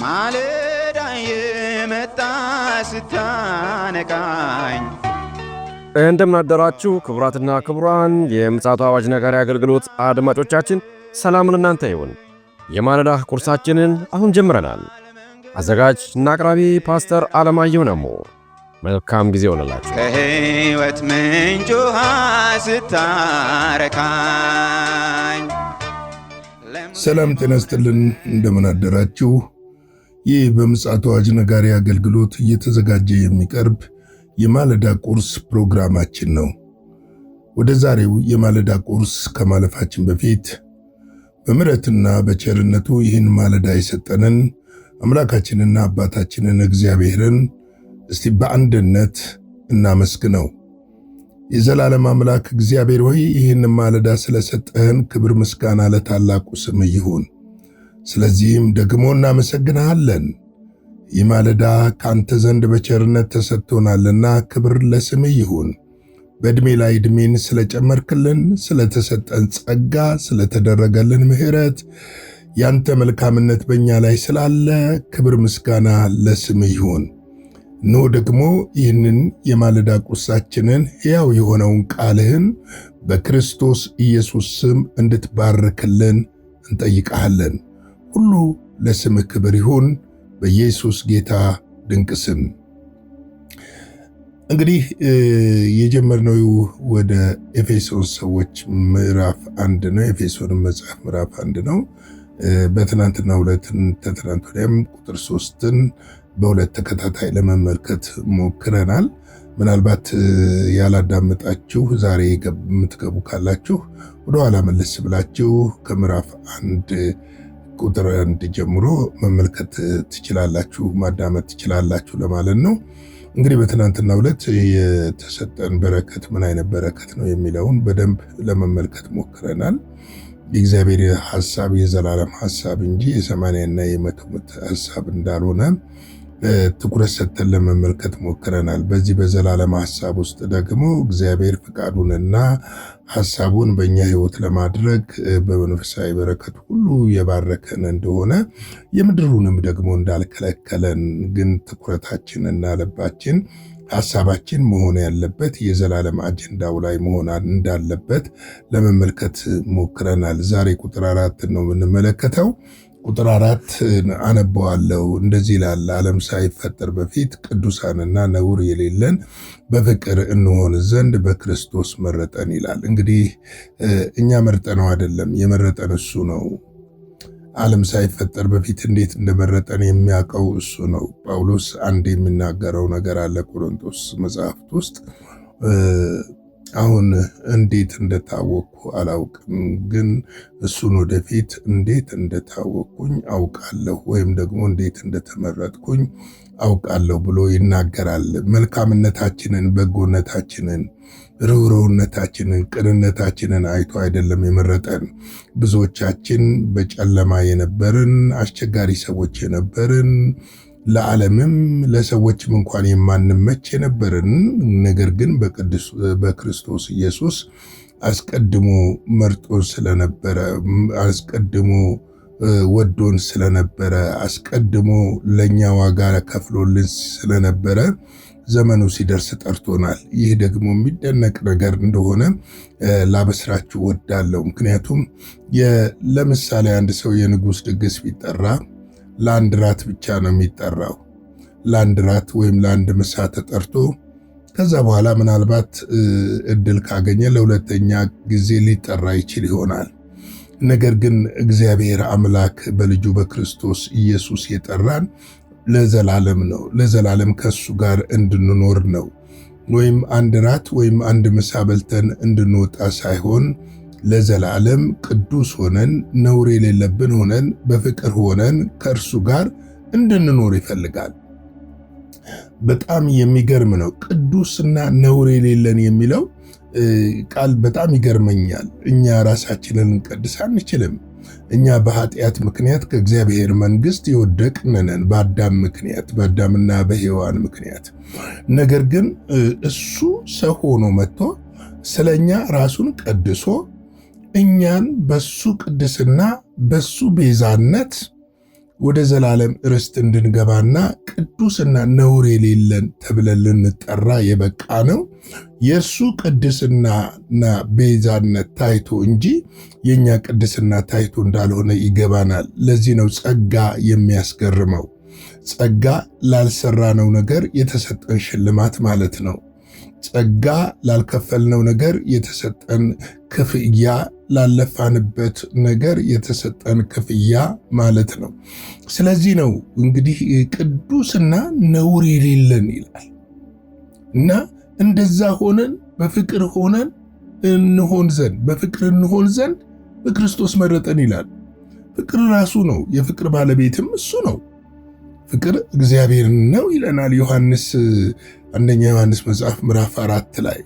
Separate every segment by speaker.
Speaker 1: ማለዳ የመጣ ስታነቃኝ
Speaker 2: እንደምን አደራችሁ ክቡራትና ክቡራን የምፅዓቱ አዋጅ ነጋሪ አገልግሎት አድማጮቻችን፣ ሰላም ለእናንተ ይሁን። የማለዳ ቁርሳችንን አሁን ጀምረናል። አዘጋጅ እና አቅራቢ ፓስተር አለማየሁ ነሞ። መልካም ጊዜ ይሆንላችሁ።
Speaker 1: ከሕይወት ምንጭ ውሃ ስታረካኝ።
Speaker 3: ሰላም ጤና ይስጥልን፣ እንደምን አደራችሁ። ይህ በምፅዓቱ አዋጅ ነጋሪ አገልግሎት እየተዘጋጀ የሚቀርብ የማለዳ ቁርስ ፕሮግራማችን ነው። ወደ ዛሬው የማለዳ ቁርስ ከማለፋችን በፊት በምሕረትና በቸርነቱ ይህን ማለዳ የሰጠንን አምላካችንና አባታችንን እግዚአብሔርን እስቲ በአንድነት እናመስግነው። የዘላለም አምላክ እግዚአብሔር ሆይ ይህን ማለዳ ስለሰጠህን ክብር ምስጋና ለታላቁ ስም ይሁን። ስለዚህም ደግሞ እናመሰግንሃለን። ይህ ማለዳ ካንተ ዘንድ በቸርነት ተሰጥቶናልና ክብር ለስም ይሁን። በዕድሜ ላይ ዕድሜን ስለጨመርክልን፣ ስለተሰጠን ጸጋ፣ ስለተደረገልን ምሕረት፣ ያንተ መልካምነት በእኛ ላይ ስላለ ክብር ምስጋና ለስም ይሁን። ኖ ደግሞ ይህንን የማለዳ ቁርሳችንን ሕያው የሆነውን ቃልህን በክርስቶስ ኢየሱስ ስም እንድትባርክልን እንጠይቃለን። ሁሉ ለስምህ ክብር ይሁን በኢየሱስ ጌታ ድንቅ ስም። እንግዲህ የጀመርነው ወደ ኤፌሶን ሰዎች ምዕራፍ 1 ነው። ኤፌሶን መጽሐፍ ምዕራፍ 1 ነው። በትናንትናው ዕለት ተትናንት ወዲያም ቁጥር 3ን በሁለት ተከታታይ ለመመልከት ሞክረናል። ምናልባት ያላዳመጣችሁ ዛሬ የምትገቡ ካላችሁ ወደኋላ መለስ ብላችሁ ከምዕራፍ 1 ቁጥር 1 ጀምሮ መመልከት ትችላላችሁ፣ ማዳመጥ ትችላላችሁ ለማለት ነው። እንግዲህ በትናንትናው ዕለት የተሰጠን በረከት ምን አይነት በረከት ነው የሚለውን በደንብ ለመመልከት ሞክረናል። የእግዚአብሔር ሐሳብ የዘላለም ሐሳብ እንጂ የ80 እና የ100 ዓመት ሐሳብ እንዳልሆነ ትኩረት ሰጥተን ለመመልከት ሞክረናል። በዚህ በዘላለም ሐሳብ ውስጥ ደግሞ እግዚአብሔር ፍቃዱንና ሐሳቡን በእኛ ሕይወት ለማድረግ በመንፈሳዊ በረከት ሁሉ የባረከን እንደሆነ የምድሩንም ደግሞ እንዳልከለከለን፣ ግን ትኩረታችንና ልባችን ሐሳባችን መሆን ያለበት የዘላለም አጀንዳው ላይ መሆን እንዳለበት ለመመልከት ሞክረናል። ዛሬ ቁጥር 4 ነው የምንመለከተው። ቁጥር 4 አነበዋለሁ። እንደዚህ ይላል፣ ዓለም ሳይፈጠር በፊት ቅዱሳንና ነውር የሌለን በፍቅር እንሆን ዘንድ በክርስቶስ መረጠን ይላል። እንግዲህ እኛ መርጠነው አይደለም፣ የመረጠን እሱ ነው። ዓለም ሳይፈጠር በፊት እንዴት እንደመረጠን የሚያውቀው እሱ ነው። ጳውሎስ አንድ የሚናገረው ነገር አለ ቆሮንቶስ መጽሐፍት ውስጥ አሁን እንዴት እንደታወቅኩ አላውቅም፣ ግን እሱን ወደፊት እንዴት እንደታወቅኩኝ አውቃለሁ፣ ወይም ደግሞ እንዴት እንደተመረጥኩኝ አውቃለሁ ብሎ ይናገራል። መልካምነታችንን፣ በጎነታችንን፣ ርኅሩህነታችንን፣ ቅንነታችንን አይቶ አይደለም የመረጠን። ብዙዎቻችን በጨለማ የነበርን አስቸጋሪ ሰዎች የነበርን ለዓለምም ለሰዎችም እንኳን የማንመች የነበርን፣ ነገር ግን በክርስቶስ ኢየሱስ አስቀድሞ መርጦን ስለነበረ፣ አስቀድሞ ወዶን ስለነበረ፣ አስቀድሞ ለኛ ዋጋ ከፍሎልን ስለነበረ ዘመኑ ሲደርስ ጠርቶናል። ይህ ደግሞ የሚደነቅ ነገር እንደሆነ ላበስራችሁ ወዳለሁ። ምክንያቱም ለምሳሌ አንድ ሰው የንጉሥ ድግስ ቢጠራ ለአንድ ራት ብቻ ነው የሚጠራው። ለአንድ ራት ወይም ለአንድ ምሳ ተጠርቶ ከዛ በኋላ ምናልባት እድል ካገኘ ለሁለተኛ ጊዜ ሊጠራ ይችል ይሆናል። ነገር ግን እግዚአብሔር አምላክ በልጁ በክርስቶስ ኢየሱስ የጠራን ለዘላለም ነው። ለዘላለም ከሱ ጋር እንድንኖር ነው። ወይም አንድ ራት ወይም አንድ ምሳ በልተን እንድንወጣ ሳይሆን ለዘላለም ቅዱስ ሆነን ነውር የሌለብን ሆነን በፍቅር ሆነን ከእርሱ ጋር እንድንኖር ይፈልጋል። በጣም የሚገርም ነው። ቅዱስና ነውር የሌለን የሚለው ቃል በጣም ይገርመኛል። እኛ ራሳችንን እንቀድስ አንችልም። እኛ በኃጢአት ምክንያት ከእግዚአብሔር መንግሥት የወደቅን ነን፣ በአዳም ምክንያት፣ በአዳምና በሔዋን ምክንያት። ነገር ግን እሱ ሰው ሆኖ መጥቶ ስለኛ ራሱን ቀድሶ እኛን በሱ ቅድስና በሱ ቤዛነት ወደ ዘላለም ርስት እንድንገባና ቅዱስና ነውር የሌለን ተብለን ልንጠራ የበቃ ነው የእርሱ ቅድስናና ቤዛነት ታይቶ እንጂ የኛ ቅድስና ታይቶ እንዳልሆነ ይገባናል። ለዚህ ነው ጸጋ የሚያስገርመው። ጸጋ ላልሰራነው ነገር የተሰጠን ሽልማት ማለት ነው። ጸጋ ላልከፈልነው ነገር የተሰጠን ክፍያ፣ ላለፋንበት ነገር የተሰጠን ክፍያ ማለት ነው። ስለዚህ ነው እንግዲህ ቅዱስና ነውር የሌለን ይላል እና እንደዛ ሆነን በፍቅር ሆነን በፍቅር እንሆን ዘንድ በክርስቶስ መረጠን ይላል። ፍቅር ራሱ ነው። የፍቅር ባለቤትም እሱ ነው። ፍቅር እግዚአብሔር ነው ይለናል ዮሐንስ አንደኛ ዮሐንስ መጽሐፍ ምዕራፍ 4 ላይ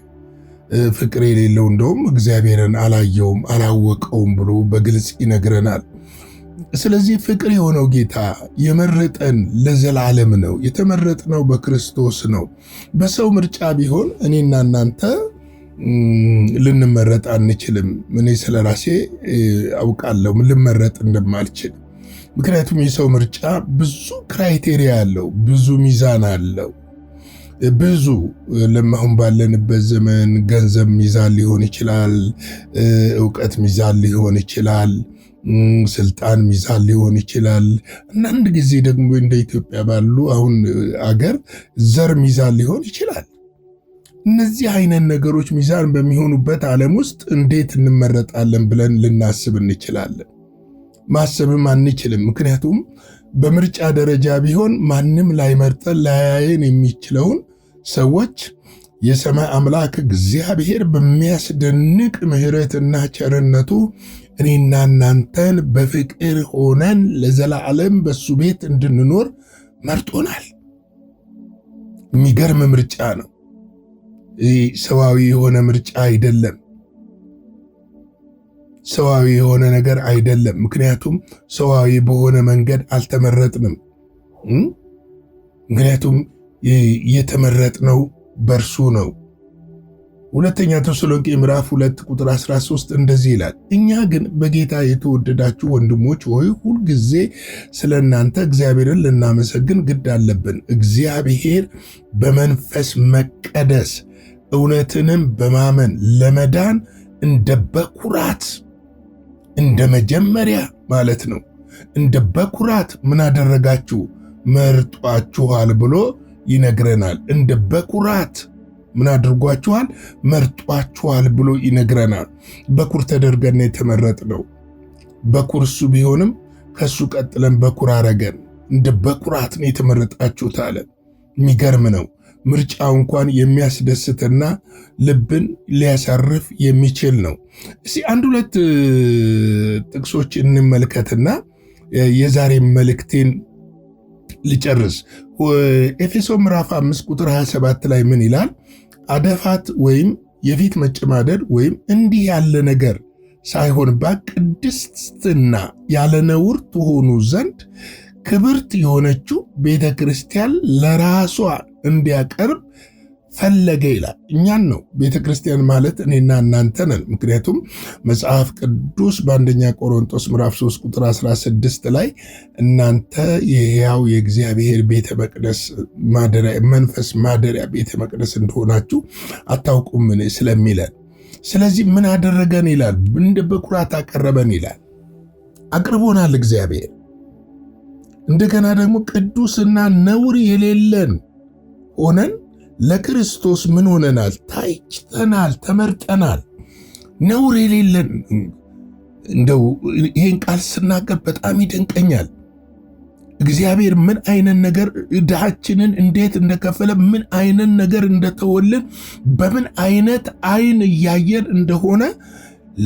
Speaker 3: ፍቅር የሌለው እንደውም እግዚአብሔርን አላየውም አላወቀውም ብሎ በግልጽ ይነግረናል። ስለዚህ ፍቅር የሆነው ጌታ የመረጠን ለዘላለም ነው። የተመረጥነው በክርስቶስ ነው። በሰው ምርጫ ቢሆን እኔና እናንተ ልንመረጥ አንችልም። እኔ ስለራሴ አውቃለሁ ልመረጥ እንደማልችል። ምክንያቱም የሰው ምርጫ ብዙ ክራይቴሪያ አለው፣ ብዙ ሚዛን አለው። ብዙ ለማሁን ባለንበት ዘመን ገንዘብ ሚዛን ሊሆን ይችላል፣ ዕውቀት ሚዛን ሊሆን ይችላል፣ ስልጣን ሚዛን ሊሆን ይችላል። አንዳንድ ጊዜ ደግሞ እንደ ኢትዮጵያ ባሉ አሁን አገር ዘር ሚዛን ሊሆን ይችላል። እነዚህ አይነት ነገሮች ሚዛን በሚሆኑበት ዓለም ውስጥ እንዴት እንመረጣለን ብለን ልናስብ እንችላለን? ማሰብም አንችልም። ምክንያቱም በምርጫ ደረጃ ቢሆን ማንም ላይመርጠን ላያየን የሚችለውን ሰዎች የሰማይ አምላክ እግዚአብሔር በሚያስደንቅ ምሕረትና ቸርነቱ እኔና እናንተን በፍቅር ሆነን ለዘላለም በሱ ቤት እንድንኖር መርጦናል። የሚገርም ምርጫ ነው። ሰዋዊ የሆነ ምርጫ አይደለም። ሰዋዊ የሆነ ነገር አይደለም። ምክንያቱም ሰዋዊ በሆነ መንገድ አልተመረጥንም። ምክንያቱም የተመረጥነው በእርሱ ነው። ሁለተኛ ተሰሎንቄ ምዕራፍ 2 ቁጥር 13 እንደዚህ ይላል፣ እኛ ግን በጌታ የተወደዳችሁ ወንድሞች ሆይ ሁልጊዜ ስለ እናንተ እግዚአብሔርን ልናመሰግን ግድ አለብን። እግዚአብሔር በመንፈስ መቀደስ እውነትንም በማመን ለመዳን እንደ በኩራት እንደ መጀመሪያ ማለት ነው። እንደ በኩራት ምን አደረጋችሁ? መርጧችኋል ብሎ ይነግረናል። እንደ በኩራት ምን አድርጓችኋል? መርጧችኋል ብሎ ይነግረናል። በኩር ተደርገን የተመረጥነው። በኩር እሱ ቢሆንም ከሱ ቀጥለን በኩር አረገን። እንደ በኩራት ነው የተመረጣችሁት አለ። የሚገርም ነው። ምርጫው እንኳን የሚያስደስትና ልብን ሊያሳርፍ የሚችል ነው። እስቲ አንድ ሁለት ጥቅሶች እንመልከትና የዛሬ መልእክቴን ልጨርስ። ኤፌሶን ምዕራፍ 5 ቁጥር 27 ላይ ምን ይላል? አደፋት ወይም የፊት መጨማደድ ወይም እንዲህ ያለ ነገር ሳይሆንባት ቅድስትና ያለ ነውር ትሆኑ ዘንድ ክብርት የሆነችው ቤተ ክርስቲያን ለራሷ እንዲያቀርብ ፈለገ ይላል። እኛን ነው። ቤተ ክርስቲያን ማለት እኔና እናንተ ነን። ምክንያቱም መጽሐፍ ቅዱስ በአንደኛ ቆሮንቶስ ምዕራፍ 3 ቁጥር 16 ላይ እናንተ የሕያው የእግዚአብሔር ቤተ መቅደስ ማደሪያ መንፈስ ማደሪያ ቤተ መቅደስ እንደሆናችሁ አታውቁምን ስለሚለን፣ ስለዚህ ምን አደረገን ይላል? እንደ በኩራት አቀረበን ይላል። አቅርቦናል እግዚአብሔር። እንደገና ደግሞ ቅዱስና ነውር የሌለን ሆነን ለክርስቶስ ምን ሆነናል? ታጭተናል፣ ተመርጠናል። ነውር የሌለን። እንደው ይህን ቃል ስናገር በጣም ይደንቀኛል። እግዚአብሔር ምን አይነት ነገር ዕዳችንን እንዴት እንደከፈለ፣ ምን አይነት ነገር እንደተወልን፣ በምን አይነት አይን እያየን እንደሆነ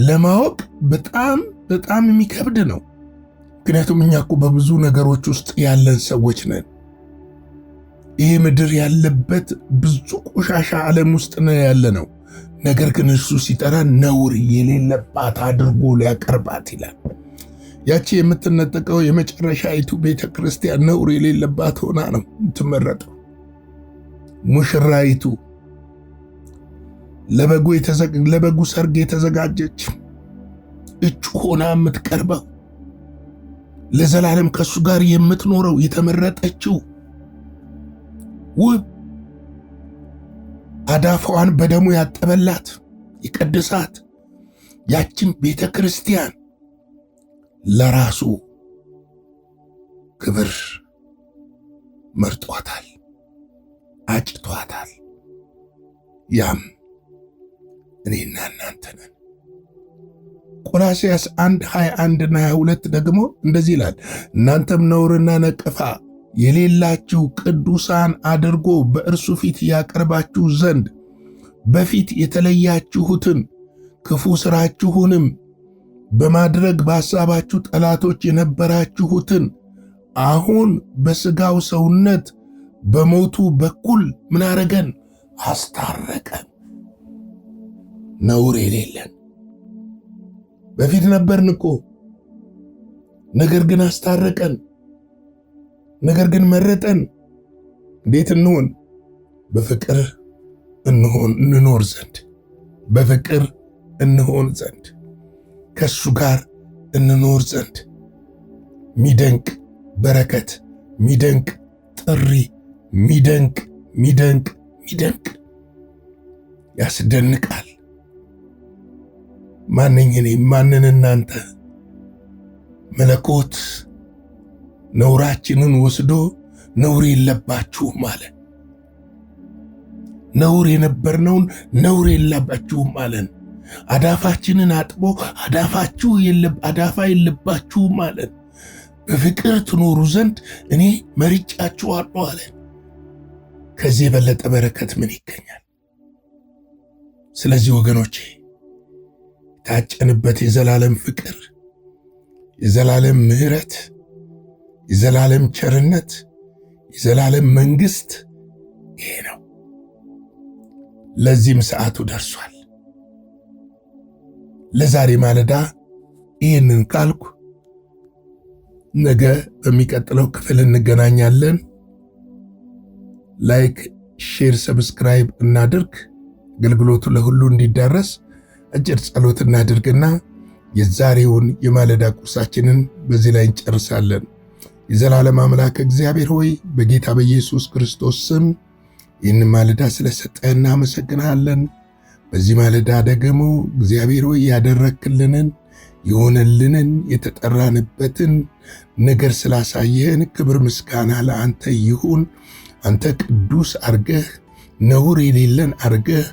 Speaker 3: ለማወቅ በጣም በጣም የሚከብድ ነው። ምክንያቱም እኛ እኮ በብዙ ነገሮች ውስጥ ያለን ሰዎች ነን። ይህ ምድር ያለበት ብዙ ቆሻሻ ዓለም ውስጥ ነው ያለ ነው። ነገር ግን እርሱ ሲጠራ ነውር የሌለባት አድርጎ ሊያቀርባት ይላል። ያቺ የምትነጠቀው የመጨረሻይቱ ቤተ ክርስቲያን ነውር የሌለባት ሆና ነው የምትመረጠው። ሙሽራይቱ ለበጉ ሰርግ የተዘጋጀች እጩ ሆና የምትቀርበው ለዘላለም ከሱ ጋር የምትኖረው የተመረጠችው ውብ አዳፋዋን በደሙ ያጠበላት የቀደሳት ያችን ቤተ ክርስቲያን ለራሱ ክብር መርጧታል፣ አጭቷታል። ያም እኔና እናንተ ነን። ቆላስይስ 1:21 እና 22 ደግሞ እንደዚህ ይላል፣ እናንተም ነውርና ነቀፋ የሌላችሁ ቅዱሳን አድርጎ በእርሱ ፊት ያቀርባችሁ ዘንድ በፊት የተለያችሁትን ክፉ ሥራችሁንም በማድረግ በሐሳባችሁ ጠላቶች የነበራችሁትን አሁን በሥጋው ሰውነት በሞቱ በኩል ምን አረገን? አስታረቀን። ነውር የሌለን በፊት ነበርን እኮ፣ ነገር ግን አስታረቀን፣ ነገር ግን መረጠን። እንዴት እንሆን? በፍቅር እንኖር ዘንድ፣ በፍቅር እንሆን ዘንድ፣ ከሱ ጋር እንኖር ዘንድ። ሚደንቅ በረከት፣ ሚደንቅ ጥሪ፣ ሚደንቅ ሚደንቅ ሚደንቅ ያስደንቃል። ማንኝ እኔ ማንን እናንተ? መለኮት ነውራችንን ወስዶ ነውር የለባችሁም አለ። ነውር የነበርነውን ነውር የለባችሁም አለን። አዳፋችንን አጥቦ አዳፋ የለባችሁም አለን። በፍቅር ትኖሩ ዘንድ እኔ መርጫችኋለሁ አለን። ከዚህ የበለጠ በረከት ምን ይገኛል? ስለዚህ ወገኖቼ የታጨንበት የዘላለም ፍቅር፣ የዘላለም ምሕረት፣ የዘላለም ቸርነት፣ የዘላለም መንግሥት ይሄ ነው። ለዚህም ሰዓቱ ደርሷል። ለዛሬ ማለዳ ይህንን ካልኩ ነገ በሚቀጥለው ክፍል እንገናኛለን። ላይክ፣ ሼር፣ ሰብስክራይብ እናድርግ። አገልግሎቱ ለሁሉ እንዲዳረስ አጭር ጸሎት እናድርግና የዛሬውን የማለዳ ቁርሳችንን በዚህ ላይ እንጨርሳለን። የዘላለም አምላክ እግዚአብሔር ሆይ በጌታ በኢየሱስ ክርስቶስ ስም ይህን ማለዳ ስለሰጠን እናመሰግናለን። በዚህ ማለዳ ደግሞ እግዚአብሔር ሆይ ያደረክልንን የሆነልንን የተጠራንበትን ነገር ስላሳየህን ክብር ምስጋና ለአንተ ይሁን። አንተ ቅዱስ አርገህ ነውር የሌለን አርገህ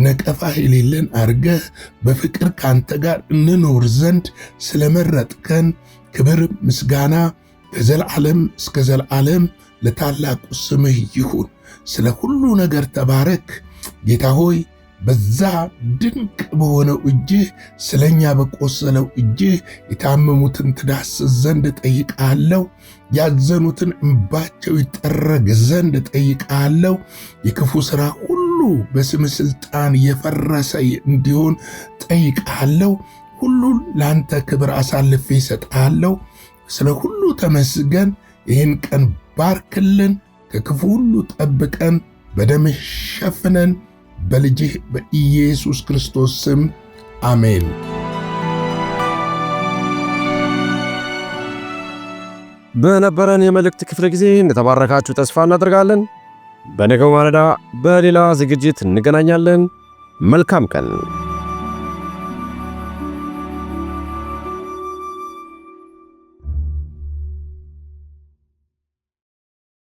Speaker 3: ነቀፋ የሌለን አርገህ በፍቅር ካንተ ጋር እንኖር ዘንድ ስለመረጥከን ክብር ምስጋና ከዘላለም እስከ ዘላለም ለታላቁ ስምህ ይሁን። ስለ ሁሉ ነገር ተባረክ ጌታ ሆይ። በዛ ድንቅ በሆነው እጅህ ስለኛ በቆሰለው እጅህ የታመሙትን ትዳስስ ዘንድ ጠይቃለሁ። ያዘኑትን እንባቸው ይጠረግ ዘንድ ጠይቃለሁ። የክፉ ሥራ ሁሉ በስም ሥልጣን የፈረሰ እንዲሆን ጠይቃለሁ። ሁሉን ለአንተ ክብር አሳልፌ ይሰጣለሁ። ስለ ሁሉ ተመስገን። ይህን ቀን ባርክልን፣ ከክፉ ሁሉ ጠብቀን፣ በደምህ ሸፍነን። በልጅህ በኢየሱስ ክርስቶስ ስም አሜን።
Speaker 2: በነበረን የመልእክት ክፍለ ጊዜ እንደተባረካችሁ ተስፋ እናደርጋለን። በነገው ማለዳ በሌላ ዝግጅት እንገናኛለን። መልካም ቀን።